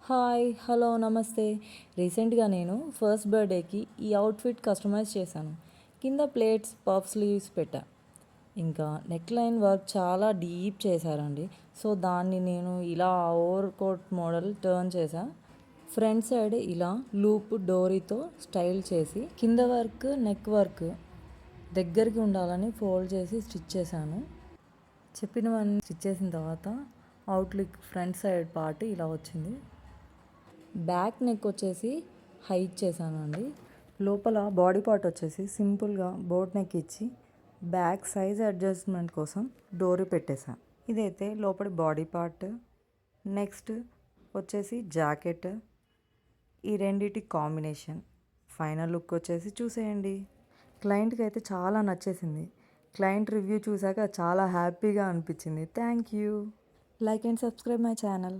Hi hello నమస్తే. రీసెంట్గా నేను ఫస్ట్ బర్త్డేకి ఈ అవుట్ఫిట్ కస్టమైజ్ చేశాను. కింద ప్లేట్స్ పఫ్ స్లీవ్స్ పెట్టా. ఇంకా నెక్ లైన్ వర్క్ చాలా డీప్ చేశారండి. సో దాన్ని నేను ఇలా ఓవర్ కోట్ మోడల్ టర్న్ చేశా. ఫ్రంట్ సైడ్ ఇలా లూప్ డోరీతో స్టైల్ చేసి కింద వర్క్ నెక్ వర్క్ దగ్గరికి ఉండాలని ఫోల్డ్ చేసి స్టిచ్ చేశాను. చెప్పినవన్నీ స్టిచ్ చేసిన తర్వాత అవుట్లుక్ ఫ్రంట్ సైడ్ పార్ట్ ఇలా వచ్చింది. బ్యాక్ నెక్ వచ్చేసి హైట్ చేశానండి. లోపల బాడీ పార్ట్ వచ్చేసి సింపుల్గా బోట్ నెక్ ఇచ్చి బ్యాక్ సైజ్ అడ్జస్ట్మెంట్ కోసం డోరీ పెట్టేశాను. ఇదైతే లోపలి బాడీ పార్ట్. నెక్స్ట్ వచ్చేసి జాకెట్. ఈ రెండిటి కాంబినేషన్. ఫైనల్ లుక్ వచ్చేసి చూసేయండి. క్లయింట్కి అయితే చాలా నచ్చేసింది. క్లయింట్ రివ్యూ చూసాక చాలా హ్యాపీగా అనిపించింది. Thank you. Like and subscribe my channel.